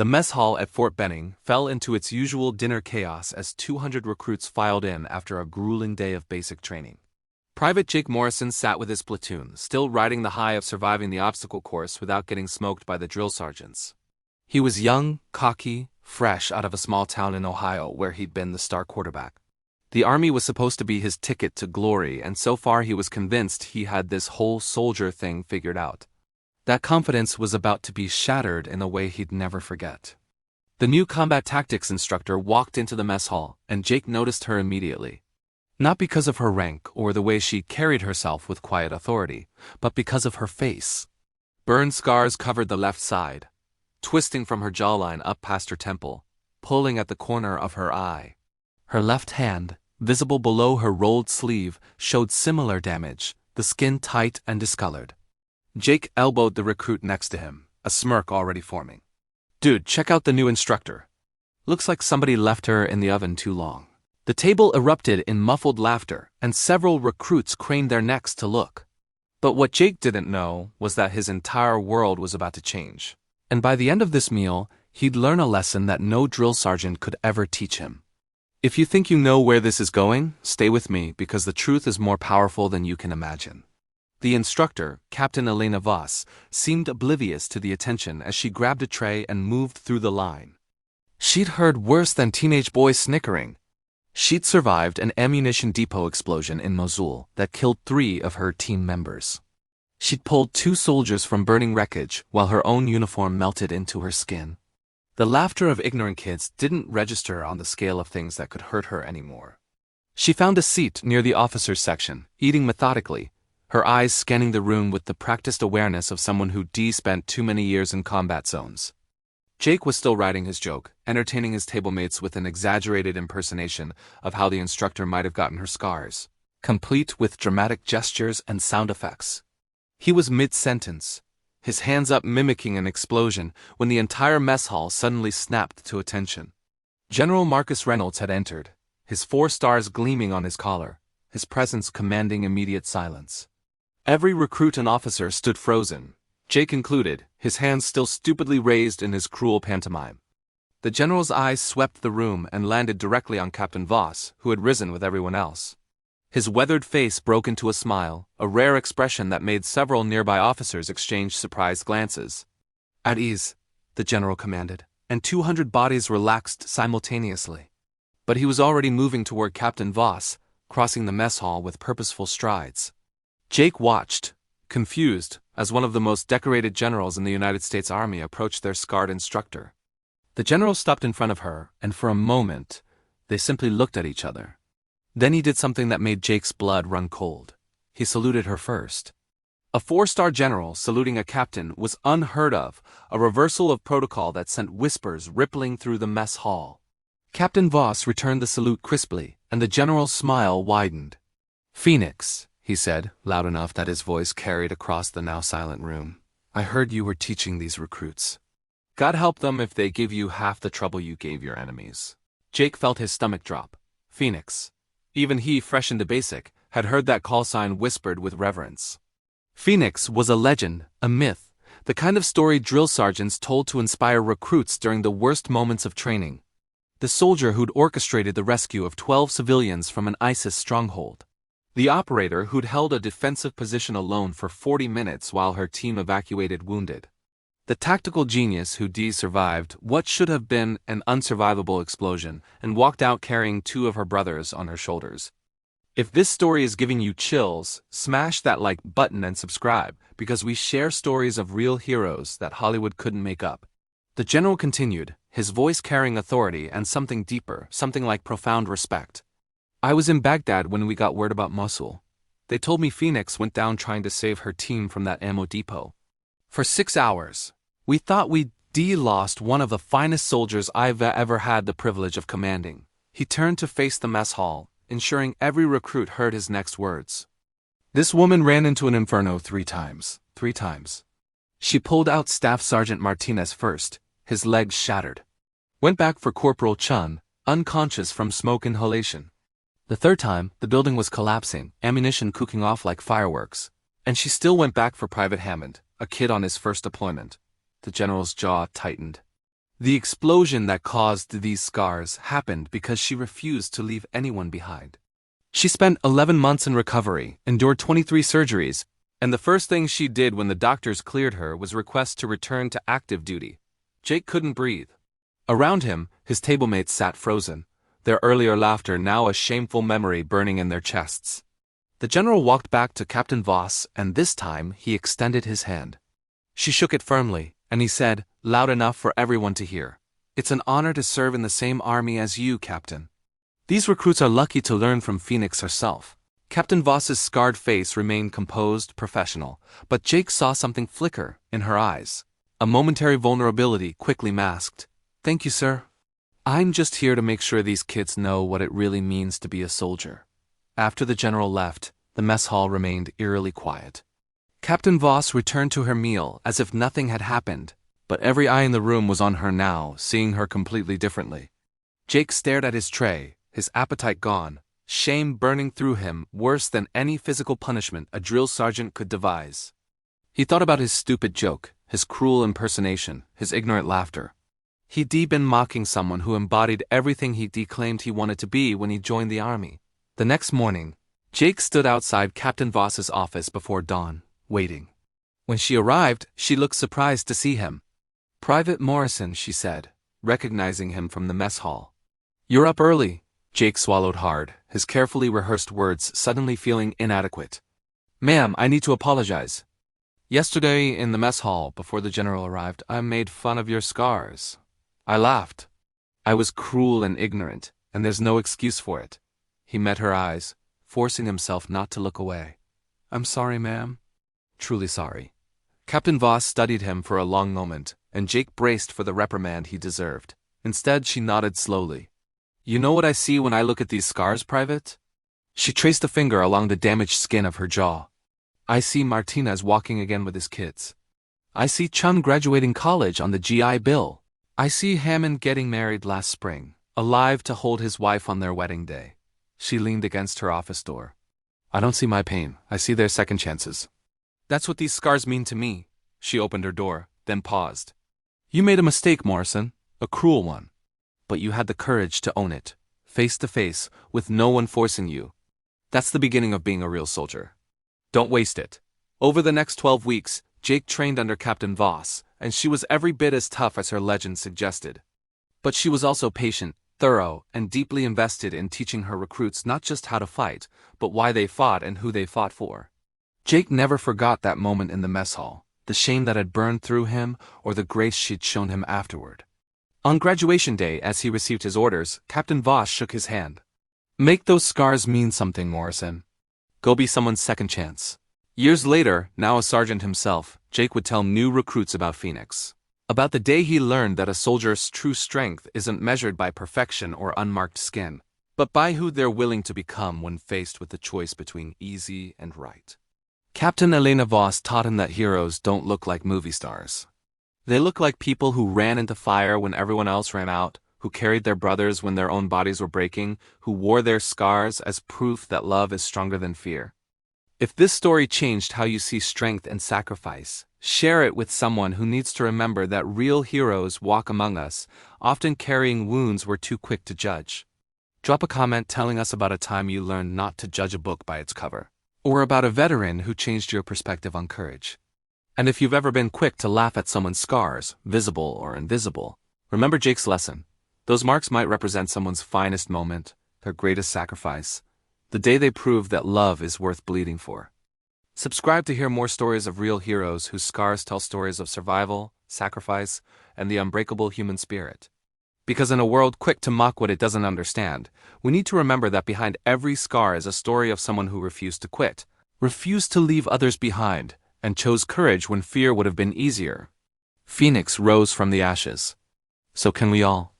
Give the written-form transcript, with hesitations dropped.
The mess hall at Fort Benning fell into its usual dinner chaos as 200 recruits filed in after a grueling day of basic training. Private Jake Morrison sat with his platoon, still riding the high of surviving the obstacle course without getting smoked by the drill sergeants. He was young, cocky, fresh out of a small town in Ohio where he'd been the star quarterback. The Army was supposed to be his ticket to glory, and so far he was convinced he had this whole soldier thing figured out. That confidence was about to be shattered in a way he'd never forget. The new combat tactics instructor walked into the mess hall, and Jake noticed her immediately. Not because of her rank or the way she carried herself with quiet authority, but because of her face. Burn scars covered the left side, twisting from her jawline up past her temple, pulling at the corner of her eye. Her left hand, visible below her rolled sleeve, showed similar damage, the skin tight and discolored. Jake elbowed the recruit next to him, a smirk already forming. "Dude, check out the new instructor. Looks like somebody left her in the oven too long." The table erupted in muffled laughter, and several recruits craned their necks to look. But what Jake didn't know was that his entire world was about to change. And by the end of this meal, he'd learn a lesson that no drill sergeant could ever teach him. If you think you know where this is going, stay with me, because the truth is more powerful than you can imagine. The instructor, Captain Elena Voss, seemed oblivious to the attention as she grabbed a tray and moved through the line. She'd heard worse than teenage boys snickering. She'd survived an ammunition depot explosion in Mosul that killed 3 of her team members. She'd pulled 2 soldiers from burning wreckage while her own uniform melted into her skin. The laughter of ignorant kids didn't register on the scale of things that could hurt her anymore. She found a seat near the officers' section, eating methodically, her eyes scanning the room with the practiced awareness of someone who'd spent too many years in combat zones. Jake was still writing his joke, entertaining his tablemates with an exaggerated impersonation of how the instructor might have gotten her scars, complete with dramatic gestures and sound effects. He was mid-sentence, his hands up mimicking an explosion, when the entire mess hall suddenly snapped to attention. General Marcus Reynolds had entered, his 4 stars gleaming on his collar, his presence commanding immediate silence. Every recruit and officer stood frozen, Jake included, his hands still stupidly raised in his cruel pantomime. The general's eyes swept the room and landed directly on Captain Voss, who had risen with everyone else. His weathered face broke into a smile, a rare expression that made several nearby officers exchange surprised glances. "At ease," the general commanded, and 200 bodies relaxed simultaneously. But he was already moving toward Captain Voss, crossing the mess hall with purposeful strides. Jake watched, confused, as one of the most decorated generals in the United States Army approached their scarred instructor. The general stopped in front of her, and for a moment, they simply looked at each other. Then he did something that made Jake's blood run cold. He saluted her first. A 4-star general saluting a captain was unheard of, a reversal of protocol that sent whispers rippling through the mess hall. Captain Voss returned the salute crisply, and the general's smile widened. "Phoenix," he said, loud enough that his voice carried across the now silent room. "I heard you were teaching these recruits. God help them if they give you half the trouble you gave your enemies." Jake felt his stomach drop. Phoenix. Even he, fresh into basic, had heard that call sign whispered with reverence. Phoenix was a legend, a myth, the kind of story drill sergeants told to inspire recruits during the worst moments of training. The soldier who'd orchestrated the rescue of 12 civilians from an ISIS stronghold. The operator who'd held a defensive position alone for 40 minutes while her team evacuated wounded. The tactical genius who survived what should have been an unsurvivable explosion and walked out carrying 2 of her brothers on her shoulders. If this story is giving you chills, smash that like button and subscribe, because we share stories of real heroes that Hollywood couldn't make up. The general continued, his voice carrying authority and something deeper, something like profound respect. "I was in Baghdad when we got word about Mosul. They told me Phoenix went down trying to save her team from that ammo depot. For 6 hours, we thought we'd lost one of the finest soldiers I've ever had the privilege of commanding." He turned to face the mess hall, ensuring every recruit heard his next words. "This woman ran into an inferno 3 times. 3 times. She pulled out Staff Sergeant Martinez first, his legs shattered. Went back for Corporal Chun, unconscious from smoke inhalation. The 3rd time, the building was collapsing, ammunition cooking off like fireworks. And she still went back for Private Hammond, a kid on his first deployment." The general's jaw tightened. The explosion that caused these scars happened because she refused to leave anyone behind. She spent 11 months in recovery, endured 23 surgeries, and the first thing she did when the doctors cleared her was request to return to active duty. Jake couldn't breathe. Around him, his tablemates sat frozen, their earlier laughter now a shameful memory burning in their chests. The general walked back to Captain Voss, and this time he extended his hand. She shook it firmly, and he said, loud enough for everyone to hear, "It's an honor to serve in the same army as you, Captain." These recruits are lucky to learn from Phoenix herself. Captain Voss's scarred face remained composed, professional, but Jake saw something flicker in her eyes. A momentary vulnerability quickly masked. "Thank you, sir. I'm just here to make sure these kids know what it really means to be a soldier." After the general left, the mess hall remained eerily quiet. Captain Voss returned to her meal as if nothing had happened, but every eye in the room was on her now, seeing her completely differently. Jake stared at his tray, his appetite gone, shame burning through him worse than any physical punishment a drill sergeant could devise. He thought about his stupid joke, his cruel impersonation, his ignorant laughter. He'd been mocking someone who embodied everything he declaimed he wanted to be when he joined the army. The next morning, Jake stood outside Captain Voss's office before dawn, waiting. When she arrived, she looked surprised to see him. "Private Morrison," she said, recognizing him from the mess hall. "You're up early." Jake swallowed hard, his carefully rehearsed words suddenly feeling inadequate. "Ma'am, I need to apologize. Yesterday in the mess hall, before the general arrived, I made fun of your scars. I laughed. I was cruel and ignorant, and there's no excuse for it." He met her eyes, forcing himself not to look away. "I'm sorry, ma'am." "Truly sorry." Captain Voss studied him for a long moment, and Jake braced for the reprimand he deserved. Instead, she nodded slowly. "You know what I see when I look at these scars, Private?" She traced a finger along the damaged skin of her jaw. "I see Martinez walking again with his kids. I see Chun graduating college on the GI Bill. I see Hammond getting married last spring, alive to hold his wife on their wedding day." She leaned against her office door. "I don't see my pain. I see their second chances. That's what these scars mean to me." She opened her door, then paused. "You made a mistake, Morrison, a cruel one. But you had the courage to own it, face to face, with no one forcing you. That's the beginning of being a real soldier. Don't waste it." Over the next 12 weeks, Jake trained under Captain Voss, and she was every bit as tough as her legend suggested. But she was also patient, thorough, and deeply invested in teaching her recruits not just how to fight, but why they fought and who they fought for. Jake never forgot that moment in the mess hall, the shame that had burned through him, or the grace she'd shown him afterward. On graduation day, as he received his orders, Captain Voss shook his hand. "Make those scars mean something, Morrison. Go be someone's second chance." Years later, now a sergeant himself, Jake would tell new recruits about Phoenix. About the day he learned that a soldier's true strength isn't measured by perfection or unmarked skin, but by who they're willing to become when faced with the choice between easy and right. Captain Elena Voss taught him that heroes don't look like movie stars. They look like people who ran into fire when everyone else ran out, who carried their brothers when their own bodies were breaking, who wore their scars as proof that love is stronger than fear. If this story changed how you see strength and sacrifice, share it with someone who needs to remember that real heroes walk among us, often carrying wounds we're too quick to judge. Drop a comment telling us about a time you learned not to judge a book by its cover, or about a veteran who changed your perspective on courage. And if you've ever been quick to laugh at someone's scars, visible or invisible, remember Jake's lesson. Those marks might represent someone's finest moment, their greatest sacrifice, the day they prove that love is worth bleeding for. Subscribe to hear more stories of real heroes whose scars tell stories of survival, sacrifice, and the unbreakable human spirit. Because in a world quick to mock what it doesn't understand, we need to remember that behind every scar is a story of someone who refused to quit, refused to leave others behind, and chose courage when fear would have been easier. Phoenix rose from the ashes. So can we all.